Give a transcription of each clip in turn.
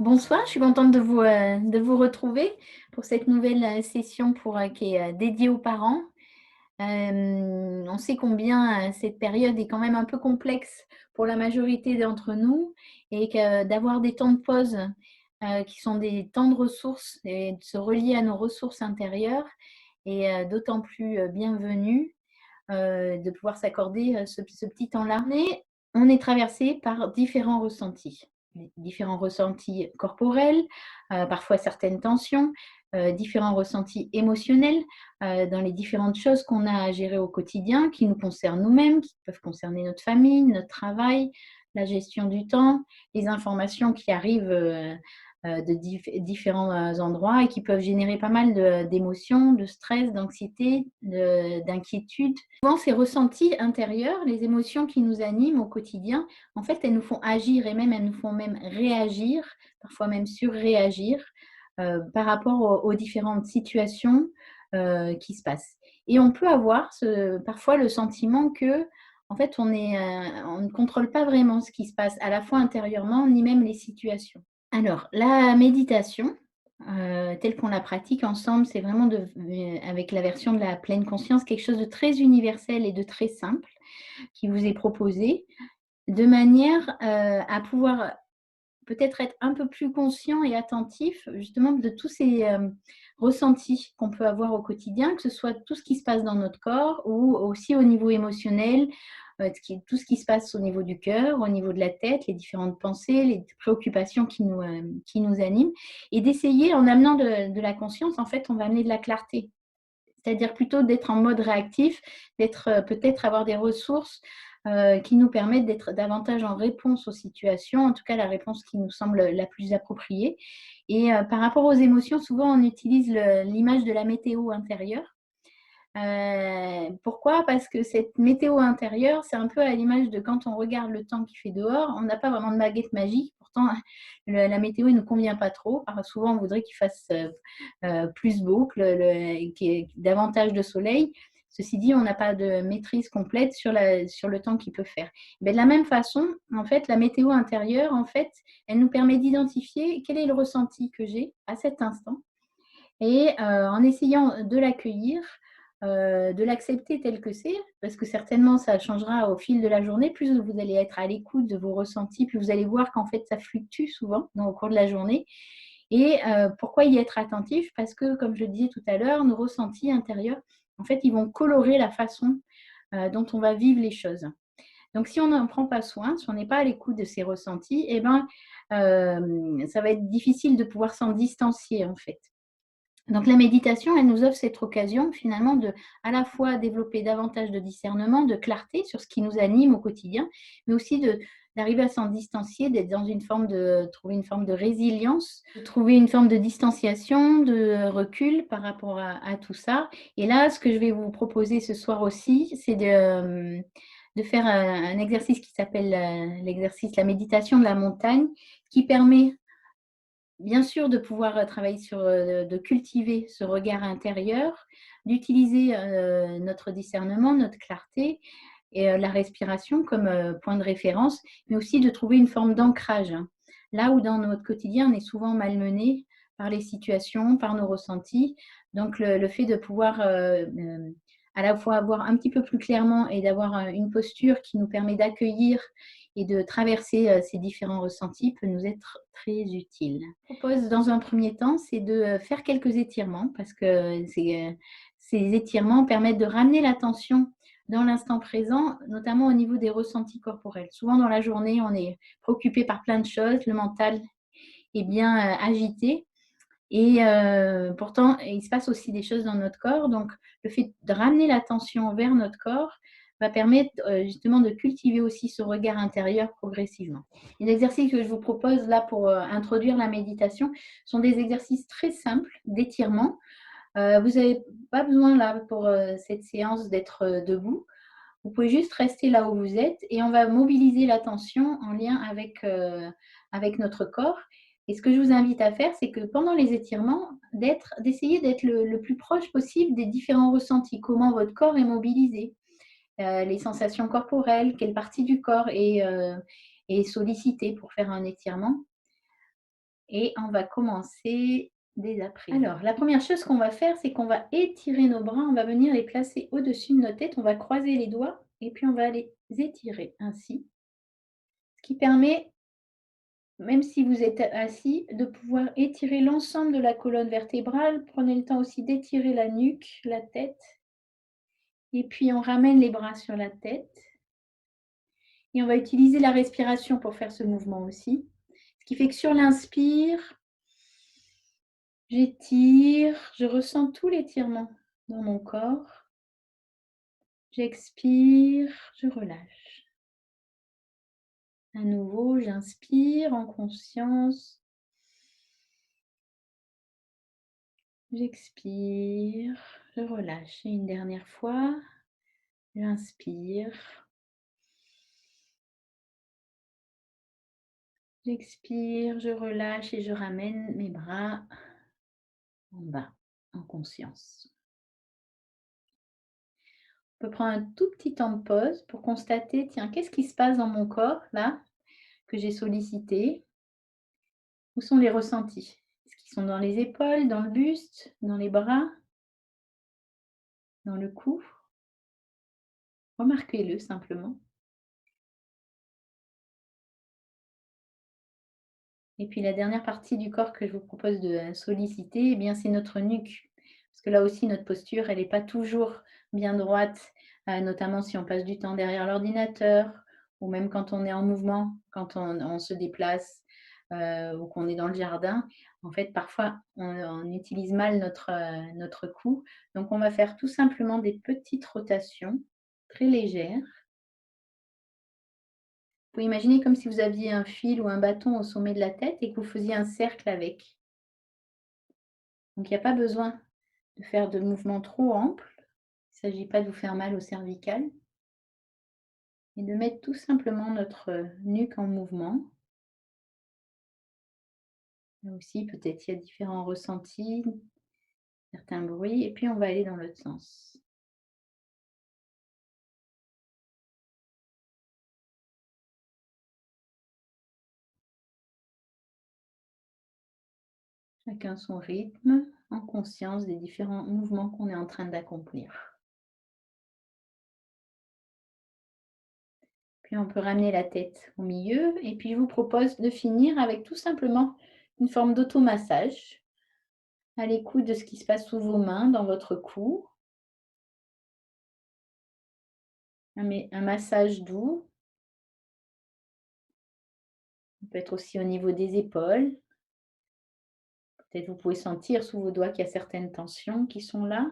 Bonsoir, je suis contente de vous retrouver pour cette nouvelle session qui est dédiée aux parents. On sait combien cette période est quand même un peu complexe pour la majorité d'entre nous et que d'avoir des temps de pause qui sont des temps de ressources et de se relier à nos ressources intérieures est d'autant plus bienvenu de pouvoir s'accorder ce petit temps-là. Mais on est traversé par différents ressentis. Différents ressentis corporels, parfois certaines tensions, différents ressentis émotionnels dans les différentes choses qu'on a à gérer au quotidien, qui nous concernent nous-mêmes, qui peuvent concerner notre famille, notre travail, la gestion du temps, les informations qui arrivent de différents endroits et qui peuvent générer pas mal d'émotions, de stress, d'anxiété, d'inquiétude. Souvent, ces ressentis intérieurs, les émotions qui nous animent au quotidien, en fait, elles nous font agir et même elles nous font même réagir, parfois même surréagir par rapport aux différentes situations qui se passent. Et on peut avoir parfois le sentiment que, en fait, on ne contrôle pas vraiment ce qui se passe, à la fois intérieurement, ni même les situations. Alors, la méditation, telle qu'on la pratique ensemble, c'est vraiment avec la version de la pleine conscience, quelque chose de très universel et de très simple qui vous est proposé, de manière, à pouvoir peut-être être un peu plus conscient et attentif justement de tous ces, ressentis qu'on peut avoir au quotidien, que ce soit tout ce qui se passe dans notre corps ou aussi au niveau émotionnel, tout ce qui se passe au niveau du cœur, au niveau de la tête, les différentes pensées, les préoccupations qui nous animent et d'essayer en amenant de la conscience, en fait, on va amener de la clarté. C'est-à-dire plutôt d'être en mode réactif, d'être, peut-être avoir des ressources, qui nous permettent d'être davantage en réponse aux situations, en tout cas la réponse qui nous semble la plus appropriée et par rapport aux émotions, souvent on utilise l'image de la météo intérieure. Pourquoi? Parce que cette météo intérieure, c'est un peu à l'image de quand on regarde le temps qu'il fait dehors, on n'a pas vraiment de baguette magique. Pourtant, la météo ne nous convient pas trop. Souvent, on voudrait qu'il fasse plus beau, qu'il y ait davantage de soleil. Ceci dit, on n'a pas de maîtrise complète sur le temps qu'il peut faire. Mais de la même façon, en fait, la météo intérieure, en fait, elle nous permet d'identifier quel est le ressenti que j'ai à cet instant et en essayant de l'accueillir, de l'accepter tel que c'est, parce que certainement ça changera au fil de la journée. Plus vous allez être à l'écoute de vos ressentis, plus vous allez voir qu'en fait ça fluctue souvent au cours de la journée. Et pourquoi y être attentif? Parce que, comme je le disais tout à l'heure, nos ressentis intérieurs, en fait, ils vont colorer la façon dont on va vivre les choses. Donc si on n'en prend pas soin, si on n'est pas à l'écoute de ces ressentis, eh ben, ça va être difficile de pouvoir s'en distancier en fait. Donc la méditation, elle nous offre cette occasion finalement de à la fois développer davantage de discernement, de clarté sur ce qui nous anime au quotidien, mais aussi d'arriver à s'en distancier, d'être dans une forme trouver une forme de résilience, de trouver une forme de distanciation, de recul par rapport à tout ça. Et là, ce que je vais vous proposer ce soir aussi, c'est de faire un exercice qui s'appelle la méditation de la montagne, qui permet bien sûr, de pouvoir, travailler sur, de cultiver ce regard intérieur, d'utiliser, notre discernement, notre clarté et la respiration comme, point de référence, mais aussi de trouver une forme d'ancrage, hein. Là où dans notre quotidien, on est souvent malmenés par les situations, par nos ressentis. Donc le fait de pouvoir, à la fois voir un petit peu plus clairement et d'avoir, une posture qui nous permet d'accueillir et de traverser ces différents ressentis peut nous être très utile. Je propose dans un premier temps, c'est de faire quelques étirements parce que ces étirements permettent de ramener l'attention dans l'instant présent, notamment au niveau des ressentis corporels. Souvent dans la journée, on est préoccupé par plein de choses, le mental est bien agité et pourtant, il se passe aussi des choses dans notre corps. Donc, le fait de ramener l'attention vers notre corps va permettre justement de cultiver aussi ce regard intérieur progressivement. Les exercices que je vous propose là pour introduire la méditation sont des exercices très simples d'étirement. Vous n'avez pas besoin là pour cette séance d'être debout. Vous pouvez juste rester là où vous êtes et on va mobiliser l'attention en lien avec notre corps. Et ce que je vous invite à faire, c'est que pendant les étirements, d'essayer d'être le plus proche possible des différents ressentis, comment votre corps est mobilisé, les sensations corporelles, quelle partie du corps est sollicitée pour faire un étirement. et on va commencer dès après. Alors, la première chose qu'on va faire, c'est qu'on va étirer nos bras, on va venir les placer au-dessus de notre tête, on va croiser les doigts et puis on va les étirer ainsi, ce qui permet, même si vous êtes assis, de pouvoir étirer l'ensemble de la colonne vertébrale. Prenez le temps aussi d'étirer la nuque, la tête, et puis on ramène les bras sur la tête. Et on va utiliser la respiration pour faire ce mouvement aussi. Ce qui fait que sur l'inspire, j'étire, je ressens tout l'étirement dans mon corps. J'expire, je relâche. À nouveau, j'inspire en conscience. J'expire, je relâche. Et une dernière fois, j'inspire. J'expire, je relâche et je ramène mes bras en bas, en conscience. On peut prendre un tout petit temps de pause pour constater, tiens, qu'est-ce qui se passe dans mon corps là, que j'ai sollicité? Où sont les ressentis? Est-ce qu'ils sont dans les épaules, dans le buste, dans les bras, dans le cou? Remarquez-le simplement. Et puis la dernière partie du corps que je vous propose de solliciter, eh bien, c'est notre nuque. Parce que là aussi, notre posture, elle n'est pas toujours bien droite, notamment si on passe du temps derrière l'ordinateur ou même quand on est en mouvement, quand on se déplace ou qu'on est dans le jardin. En fait, parfois, on utilise mal notre cou. Donc, on va faire tout simplement des petites rotations très légères. Vous pouvez imaginer comme si vous aviez un fil ou un bâton au sommet de la tête et que vous faisiez un cercle avec. Donc il n'y a pas besoin de faire de mouvements trop amples. Il ne s'agit pas de vous faire mal au cervical. Et de mettre tout simplement notre nuque en mouvement. Là aussi, peut-être il y a différents ressentis, certains bruits, et puis on va aller dans l'autre sens. Chacun son rythme, en conscience des différents mouvements qu'on est en train d'accomplir. Puis on peut ramener la tête au milieu et puis je vous propose de finir avec tout simplement une forme d'automassage à l'écoute de ce qui se passe sous vos mains, dans votre cou. Un massage doux. Ça peut être aussi au niveau des épaules. Peut-être vous pouvez sentir sous vos doigts qu'il y a certaines tensions qui sont là.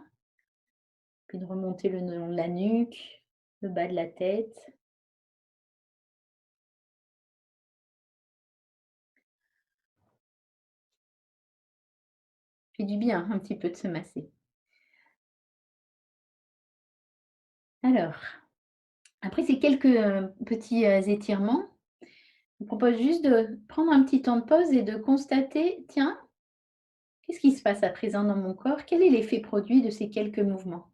Puis de remonter le long de la nuque, le bas de la tête. Fait du bien un petit peu de se masser. Alors, après ces quelques petits étirements, je vous propose juste de prendre un petit temps de pause et de constater, tiens, qu'est-ce qui se passe à présent dans mon corps? Quel est l'effet produit de ces quelques mouvements?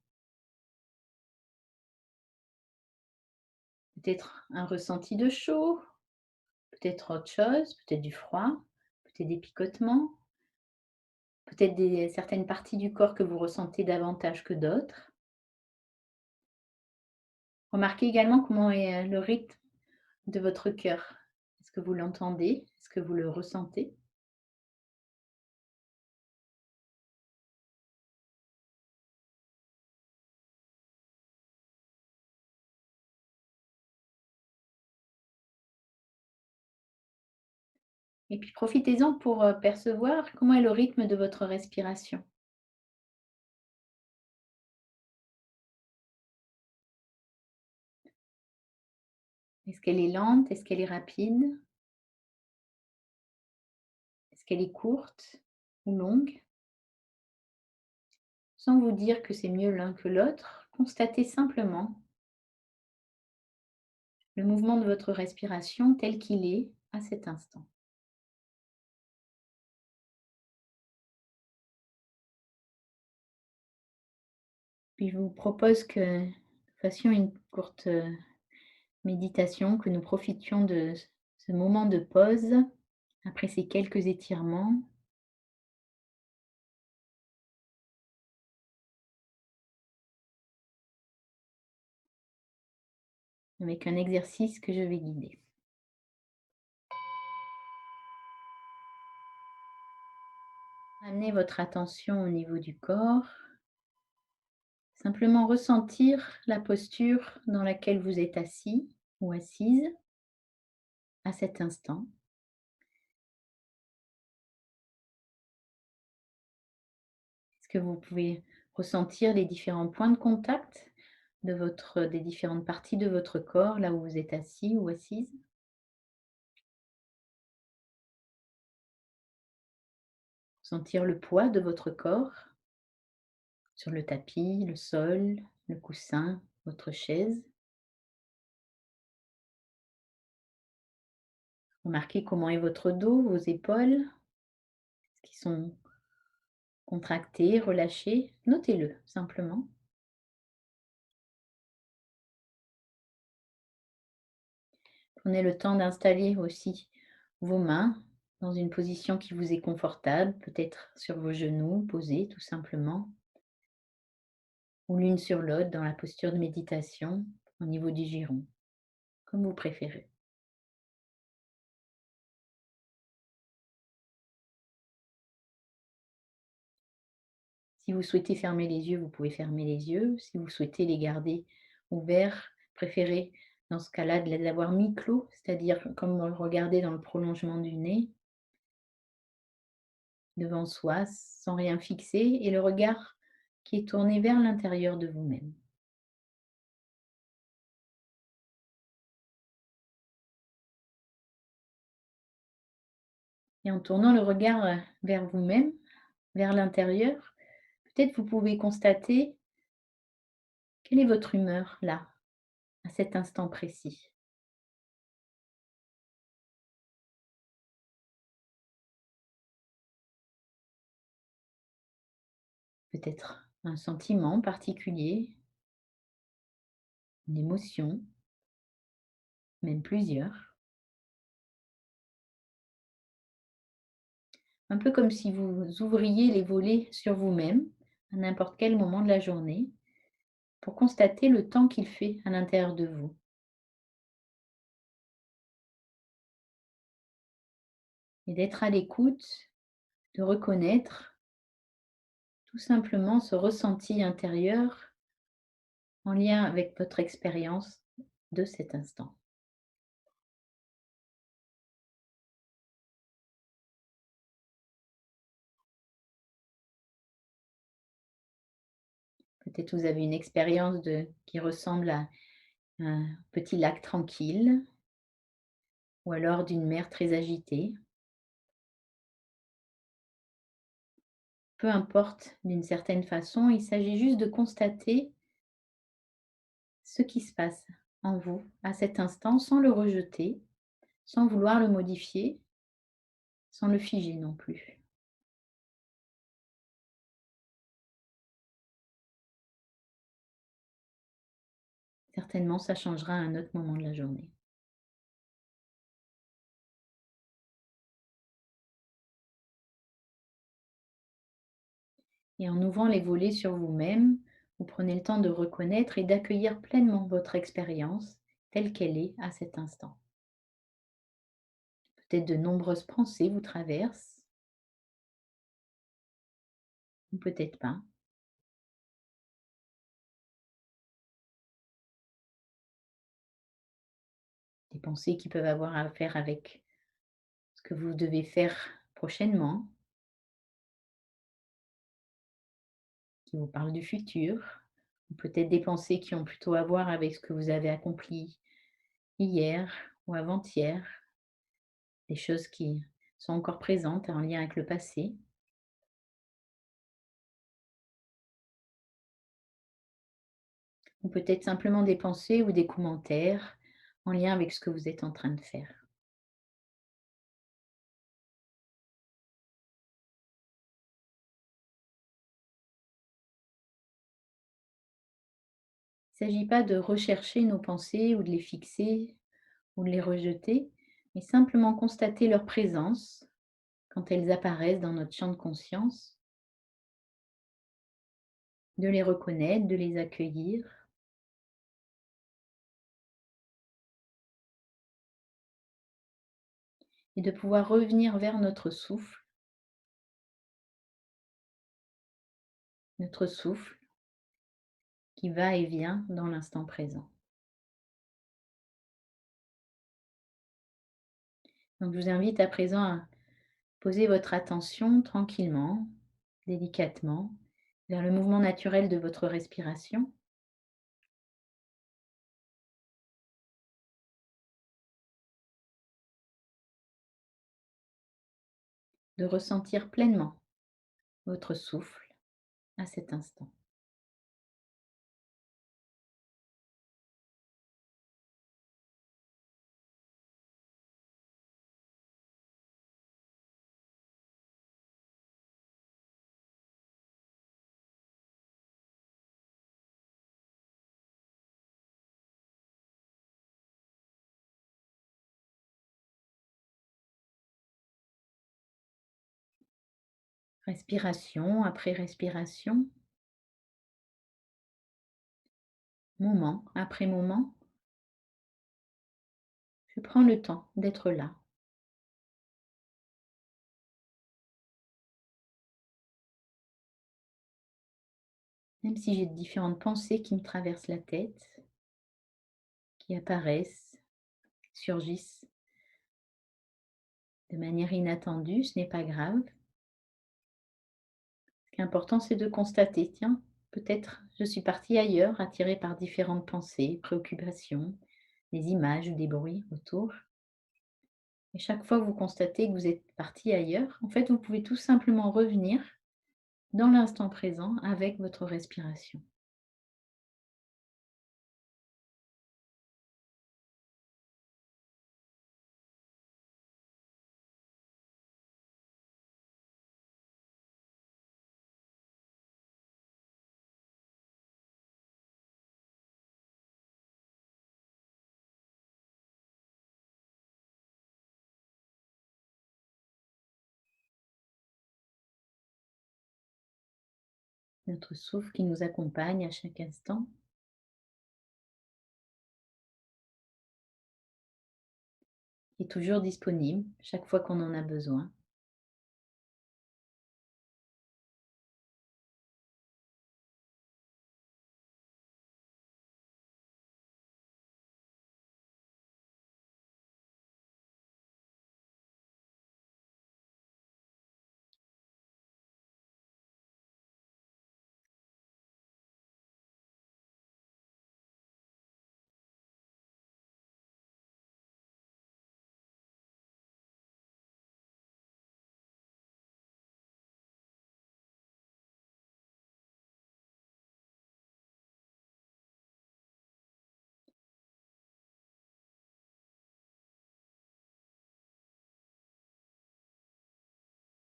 Peut-être un ressenti de chaud, peut-être autre chose, peut-être du froid, peut-être des picotements, peut-être certaines parties du corps que vous ressentez davantage que d'autres. Remarquez également comment est le rythme de votre cœur. Est-ce que vous l'entendez? Est-ce que vous le ressentez? Et puis profitez-en pour percevoir comment est le rythme de votre respiration. Est-ce qu'elle est lente? Est-ce qu'elle est rapide? Est-ce qu'elle est courte ou longue? Sans vous dire que c'est mieux l'un que l'autre, constatez simplement le mouvement de votre respiration tel qu'il est à cet instant. Puis je vous propose que nous fassions une courte méditation, que nous profitions de ce moment de pause Après ces quelques étirements, avec un exercice que je vais guider. Amenez votre attention au niveau du corps. Simplement ressentir la posture dans laquelle vous êtes assis ou assise à cet instant. Est-ce que vous pouvez ressentir les différents points de contact des différentes parties de votre corps, là où vous êtes assis ou assise? Sentir le poids de votre corps sur le tapis, le sol, le coussin, votre chaise. Remarquez comment est votre dos, vos épaules, qui sont contractées, relâchées. Notez-le simplement. Prenez le temps d'installer aussi vos mains dans une position qui vous est confortable, peut-être sur vos genoux, posés tout simplement, ou l'une sur l'autre dans la posture de méditation au niveau du giron, comme vous préférez. Si vous souhaitez fermer les yeux, vous pouvez fermer les yeux. Si vous souhaitez les garder ouverts, préférez dans ce cas-là de les avoir mi-clos, c'est-à-dire comme regarder dans le prolongement du nez, devant soi, sans rien fixer, et le regard qui est tourné vers l'intérieur de vous-même. Et en tournant le regard vers vous-même, vers l'intérieur, peut-être vous pouvez constater quelle est votre humeur là, à cet instant précis. Peut-être un sentiment particulier, une émotion, même plusieurs. Un peu comme si vous ouvriez les volets sur vous-même à n'importe quel moment de la journée pour constater le temps qu'il fait à l'intérieur de vous et d'être à l'écoute, de reconnaître tout simplement ce ressenti intérieur en lien avec votre expérience de cet instant. Peut-être vous avez une expérience qui ressemble à un petit lac tranquille ou alors d'une mer très agitée. Peu importe d'une certaine façon, il s'agit juste de constater ce qui se passe en vous à cet instant sans le rejeter, sans vouloir le modifier, sans le figer non plus. Certainement, ça changera à un autre moment de la journée. Et en ouvrant les volets sur vous-même, vous prenez le temps de reconnaître et d'accueillir pleinement votre expérience telle qu'elle est à cet instant. Peut-être de nombreuses pensées vous traversent, ou peut-être pas. Des pensées qui peuvent avoir à faire avec ce que vous devez faire prochainement, qui vous parlent du futur, ou peut-être des pensées qui ont plutôt à voir avec ce que vous avez accompli hier ou avant-hier, des choses qui sont encore présentes en lien avec le passé, ou peut-être simplement des pensées ou des commentaires en lien avec ce que vous êtes en train de faire. Il ne s'agit pas de rechercher nos pensées ou de les fixer ou de les rejeter, et simplement constater leur présence quand elles apparaissent dans notre champ de conscience, de les reconnaître, de les accueillir et de pouvoir revenir vers notre souffle qui va et vient dans l'instant présent. Donc je vous invite à présent à poser votre attention tranquillement, délicatement, vers le mouvement naturel de votre respiration, de ressentir pleinement votre souffle à cet instant. Respiration après respiration, moment après moment, je prends le temps d'être là, même si j'ai différentes pensées qui me traversent la tête, qui apparaissent, surgissent de manière inattendue, ce n'est pas grave. Ce qui est important, c'est de constater, tiens, peut-être je suis partie ailleurs, attirée par différentes pensées, préoccupations, des images ou des bruits autour. Et chaque fois que vous constatez que vous êtes parti ailleurs, en fait, vous pouvez tout simplement revenir dans l'instant présent avec votre respiration. Notre souffle qui nous accompagne à chaque instant est toujours disponible chaque fois qu'on en a besoin.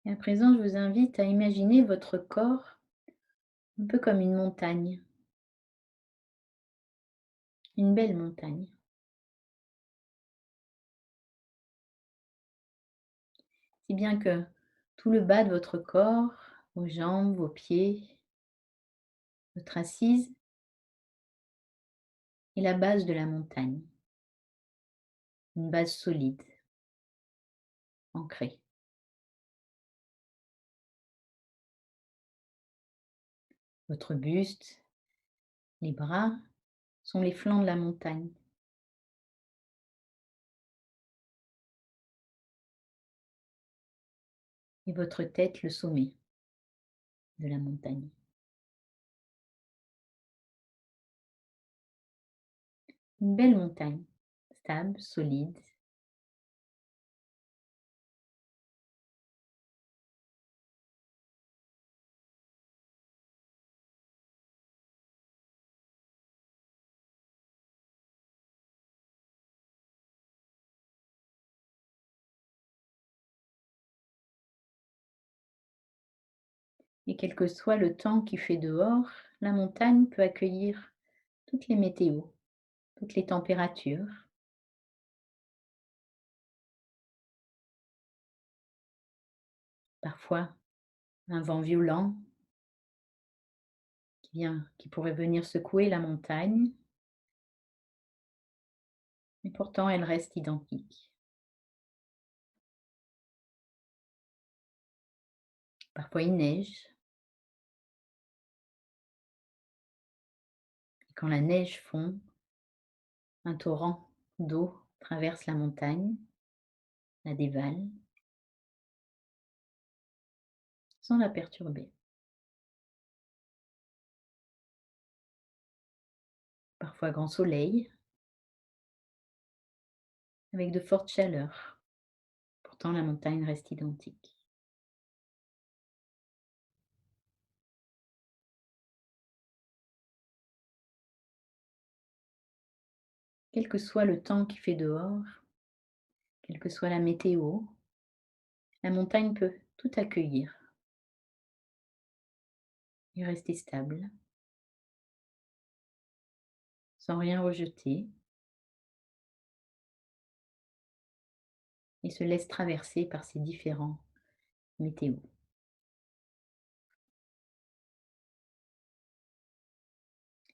Et à présent, je vous invite à imaginer votre corps un peu comme une montagne, une belle montagne. Si bien que tout le bas de votre corps, vos jambes, vos pieds, votre assise est la base de la montagne, une base solide, ancrée. Votre buste, les bras sont les flancs de la montagne et votre tête le sommet de la montagne. Une belle montagne, stable, solide, et quel que soit le temps qui fait dehors, la montagne peut accueillir toutes les météos, toutes les températures. parfois un vent violent qui pourrait venir secouer la montagne, mais pourtant elle reste identique. Parfois il neige, et quand la neige fond, un torrent d'eau traverse la montagne, la dévale, sans la perturber. Parfois grand soleil, avec de fortes chaleurs. Pourtant la montagne reste identique. Quel que soit le temps qui fait dehors, quelle que soit la météo, la montagne peut tout accueillir et rester stable, sans rien rejeter, et se laisse traverser par ces différents météos.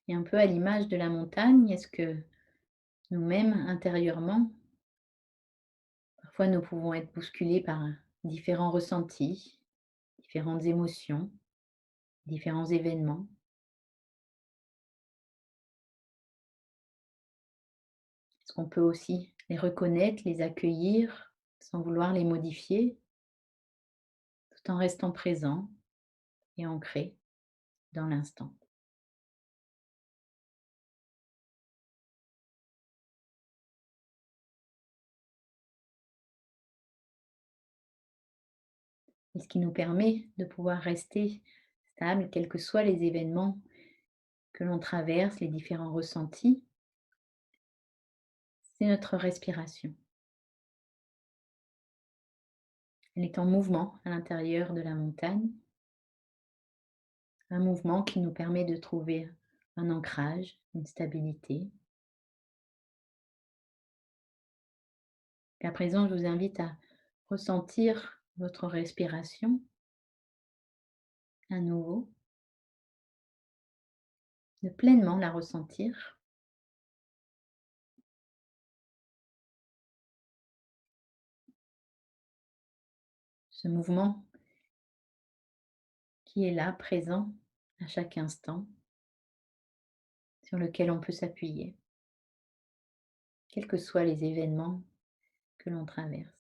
Et un peu à l'image de la montagne, est-ce que nous-mêmes, intérieurement, parfois nous pouvons être bousculés par différents ressentis, différentes émotions, différents événements? Est-ce qu'on peut aussi les reconnaître, les accueillir sans vouloir les modifier, tout en restant présent et ancré dans l'instant? Et ce qui nous permet de pouvoir rester stable, quels que soient les événements que l'on traverse, les différents ressentis, c'est notre respiration. Elle est en mouvement à l'intérieur de la montagne, un mouvement qui nous permet de trouver un ancrage, une stabilité. Et à présent, je vous invite à ressentir votre respiration à nouveau, de pleinement la ressentir. Ce mouvement qui est là, présent à chaque instant, sur lequel on peut s'appuyer, quels que soient les événements que l'on traverse.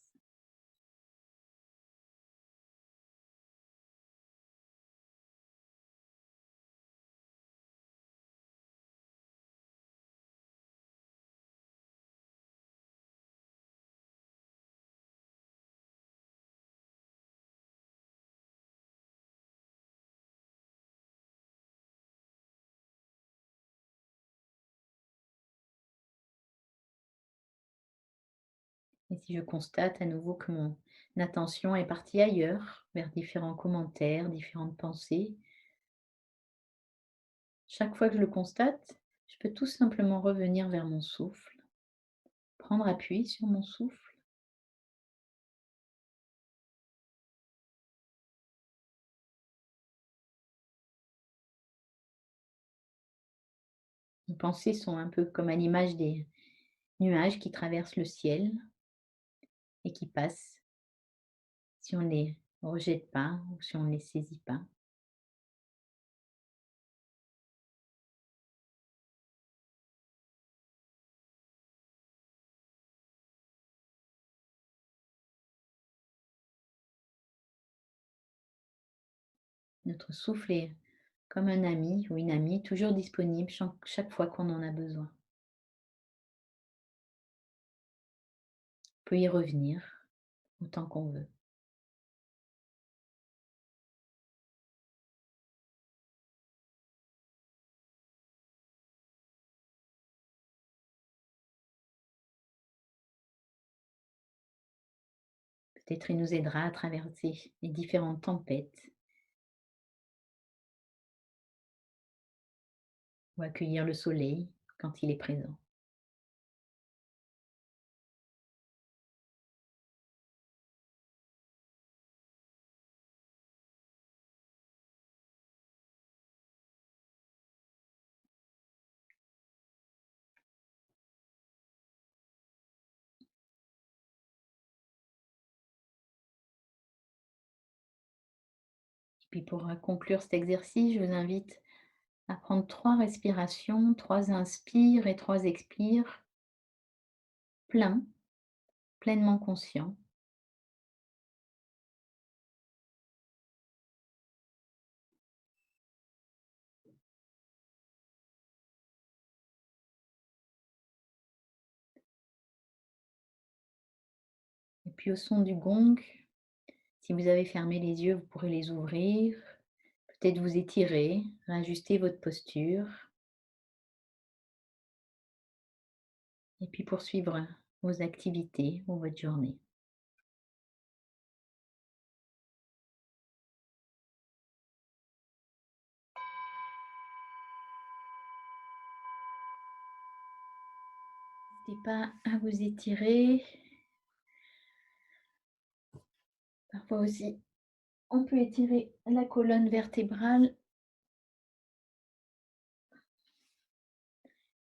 Et si je constate à nouveau que mon attention est partie ailleurs, vers différents commentaires, différentes pensées, chaque fois que je le constate, je peux tout simplement revenir vers mon souffle, prendre appui sur mon souffle. Mes pensées sont un peu comme à l'image des nuages qui traversent le ciel et qui passent si on ne les rejette pas ou si on ne les saisit pas. Notre souffle est comme un ami ou une amie, toujours disponible chaque fois qu'on en a besoin. On peut y revenir autant qu'on veut. Peut-être il nous aidera à traverser les différentes tempêtes ou accueillir le soleil quand il est présent. Puis pour conclure cet exercice, je vous invite à prendre 3 respirations, 3 inspires et 3 expires, plein, pleinement conscient. Et puis au son du gong, si vous avez fermé les yeux, vous pourrez les ouvrir, peut-être vous étirer, ajuster votre posture et puis poursuivre vos activités ou votre journée. N'hésitez pas à vous étirer. Parfois aussi, on peut étirer la colonne vertébrale.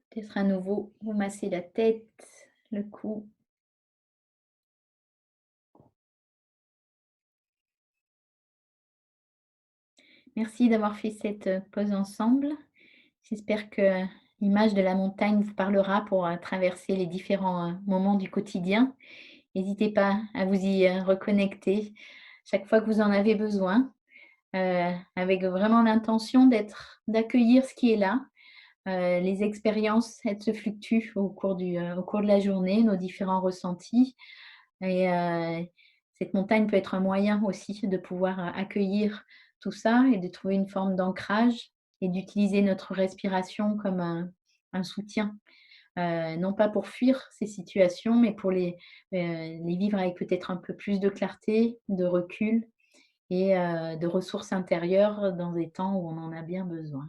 Peut-être à nouveau, vous massez la tête, le cou. Merci d'avoir fait cette pause ensemble. J'espère que l'image de la montagne vous parlera pour traverser les différents moments du quotidien. N'hésitez pas à vous y reconnecter chaque fois que vous en avez besoin, avec vraiment l'intention d'accueillir ce qui est là. Les expériences, elles se fluctuent au cours de la journée, nos différents ressentis. Et cette montagne peut être un moyen aussi de pouvoir accueillir tout ça et de trouver une forme d'ancrage et d'utiliser notre respiration comme un soutien. Non pas pour fuir ces situations, mais pour les vivre avec peut-être un peu plus de clarté, de recul et de ressources intérieures dans des temps où on en a bien besoin.